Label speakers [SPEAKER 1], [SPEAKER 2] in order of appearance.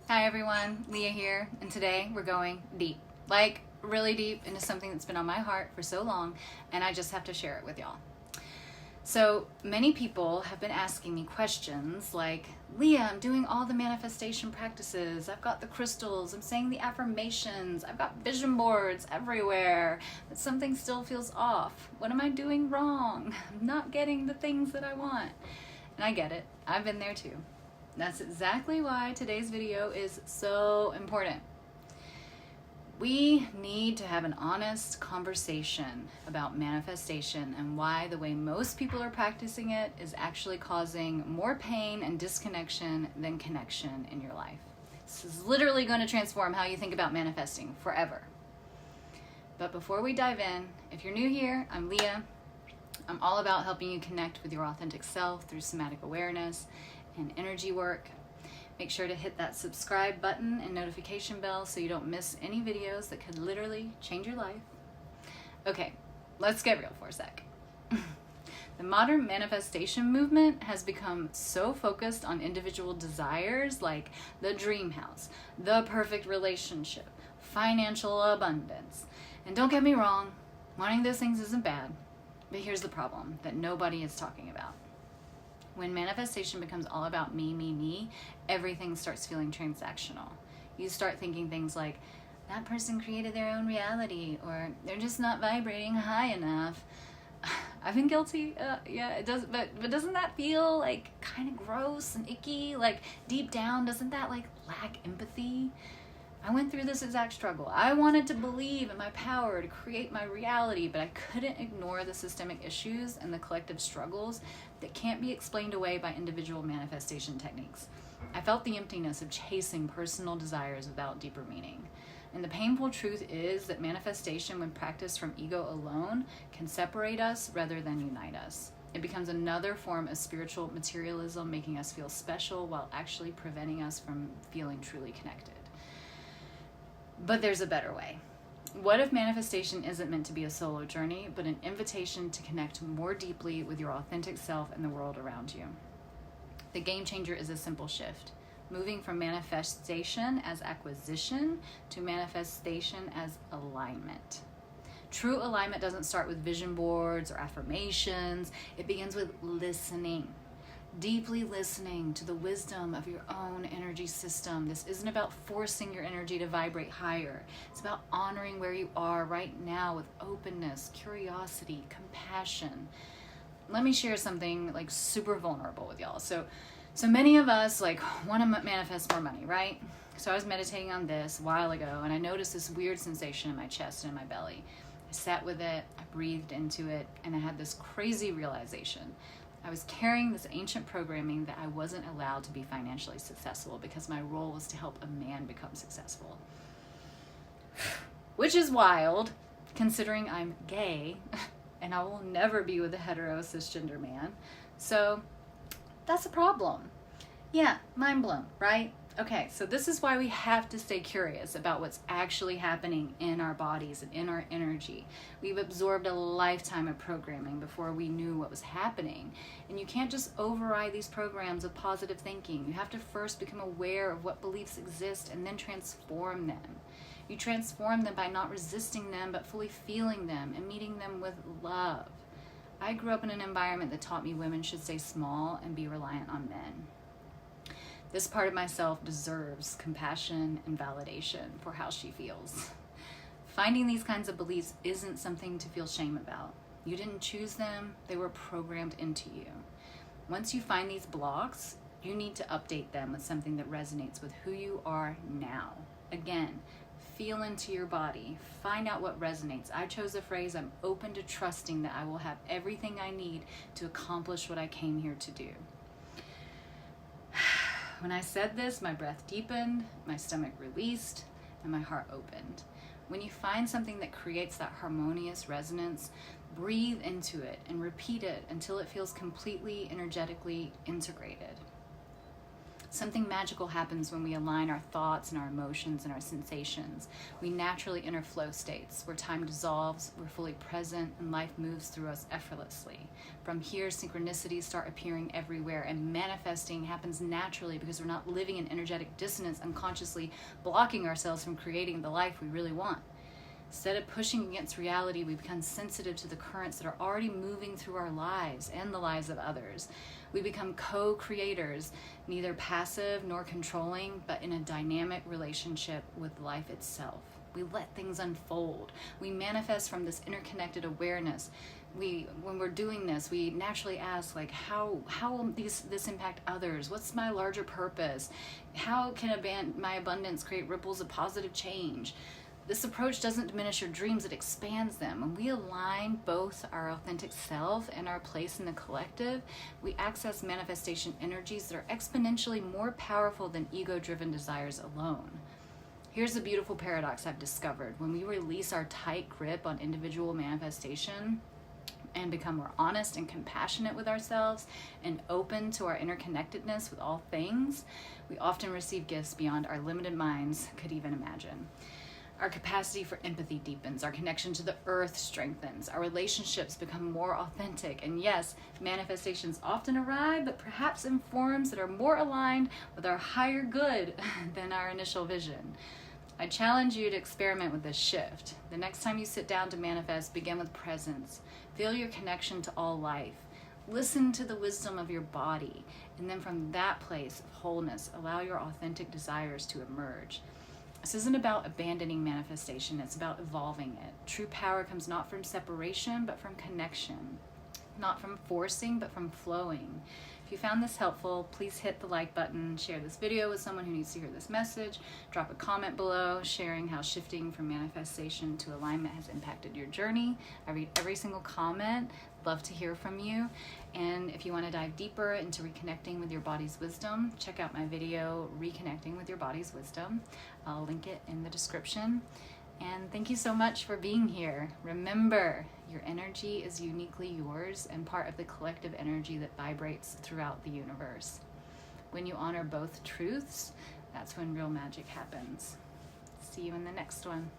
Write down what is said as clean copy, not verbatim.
[SPEAKER 1] Hi everyone, Leah here, and today we're going deep, like really deep into something that's been on my heart for so long, and I just have to share it with y'all. So many people have been asking me questions like, Leah, I'm doing all the manifestation practices, I've got the crystals, I'm saying the affirmations, I've got vision boards everywhere, but something still feels off. What am I doing wrong? I'm not getting the things that I want. And I get it, I've been there too. That's exactly why today's video is so important. We need to have an honest conversation about manifestation and why the way most people are practicing it is actually causing more pain and disconnection than connection in your life. This is literally going to transform how you think about manifesting forever. But before we dive in, if you're new here, I'm Leah. I'm all about helping you connect with your authentic self through somatic awareness and energy work. Make sure to hit that subscribe button and notification bell so you don't miss any videos that could literally change your life. Okay, let's get real for a sec. The modern manifestation movement has become so focused on individual desires like the dream house, the perfect relationship, financial abundance. And don't get me wrong, wanting those things isn't bad, but here's the problem that nobody is talking about. When manifestation becomes all about me, everything starts feeling transactional. You start thinking things like, that person created their own reality, or they're just not vibrating high enough. I've been guilty, yeah, it does, but doesn't that feel like kind of gross and icky? Like deep down, doesn't that like lack empathy? I went through this exact struggle. I wanted to believe in my power to create my reality, but I couldn't ignore the systemic issues and the collective struggles that can't be explained away by individual manifestation techniques. I felt the emptiness of chasing personal desires without deeper meaning. And the painful truth is that manifestation, when practiced from ego alone, can separate us rather than unite us. It becomes another form of spiritual materialism, making us feel special while actually preventing us from feeling truly connected. But there's a better way. What if manifestation isn't meant to be a solo journey, but an invitation to connect more deeply with your authentic self and the world around you? The game changer is a simple shift, moving from manifestation as acquisition to manifestation as alignment. True alignment doesn't start with vision boards or affirmations. It begins with listening. Deeply listening to the wisdom of your own energy system. This isn't about forcing your energy to vibrate higher. It's about honoring where you are right now with openness, curiosity, compassion. Let me share something like super vulnerable with y'all. So many of us like want to manifest more money, right? So I was meditating on this a while ago and I noticed this weird sensation in my chest and in my belly. I sat with it, I breathed into it, and I had this crazy realization. I was carrying this ancient programming that I wasn't allowed to be financially successful because my role was to help a man become successful. Which is wild, considering I'm gay and I will never be with a hetero cisgender man. So that's a problem. Yeah, mind blown, right? Okay, so this is why we have to stay curious about what's actually happening in our bodies and in our energy. We've absorbed a lifetime of programming before we knew what was happening. And you can't just override these programs with positive thinking. You have to first become aware of what beliefs exist and then transform them. You transform them by not resisting them, but fully feeling them and meeting them with love. I grew up in an environment that taught me women should stay small and be reliant on men. This part of myself deserves compassion and validation for how she feels. Finding these kinds of beliefs isn't something to feel shame about. You didn't choose them, they were programmed into you. Once you find these blocks, you need to update them with something that resonates with who you are now. Again, feel into your body, find out what resonates. I chose the phrase, I'm open to trusting that I will have everything I need to accomplish what I came here to do. When I said this, my breath deepened, my stomach released, and my heart opened. When you find something that creates that harmonious resonance, breathe into it and repeat it until it feels completely energetically integrated. Something magical happens when we align our thoughts and our emotions and our sensations. We naturally enter flow states where time dissolves, we're fully present, and life moves through us effortlessly. From here, synchronicities start appearing everywhere, and manifesting happens naturally because we're not living in energetic dissonance, unconsciously blocking ourselves from creating the life we really want. Instead of pushing against reality, we become sensitive to the currents that are already moving through our lives and the lives of others. We become co-creators, neither passive nor controlling, but in a dynamic relationship with life itself. We let things unfold. We manifest from this interconnected awareness. When we're doing this, we naturally ask, like, how will this impact others? What's my larger purpose? How can my abundance create ripples of positive change? This approach doesn't diminish your dreams, it expands them. When we align both our authentic self and our place in the collective, we access manifestation energies that are exponentially more powerful than ego-driven desires alone. Here's a beautiful paradox I've discovered. When we release our tight grip on individual manifestation and become more honest and compassionate with ourselves and open to our interconnectedness with all things, we often receive gifts beyond our limited minds could even imagine. Our capacity for empathy deepens, our connection to the earth strengthens, our relationships become more authentic, and yes, manifestations often arrive, but perhaps in forms that are more aligned with our higher good than our initial vision. I challenge you to experiment with this shift. The next time you sit down to manifest, begin with presence. Feel your connection to all life. Listen to the wisdom of your body, and then from that place of wholeness, allow your authentic desires to emerge. This isn't about abandoning manifestation, it's about evolving it. True power comes not from separation, but from connection. Not from forcing, but from flowing. If you found this helpful, please hit the like button, share this video with someone who needs to hear this message, drop a comment below sharing how shifting from manifestation to alignment has impacted your journey. I read every single comment, love to hear from you. And if you want to dive deeper into reconnecting with your body's wisdom, check out my video, Reconnecting with Your Body's Wisdom. I'll link it in the description. And thank you so much for being here. Remember, your energy is uniquely yours and part of the collective energy that vibrates throughout the universe. When you honor both truths, that's when real magic happens. See you in the next one.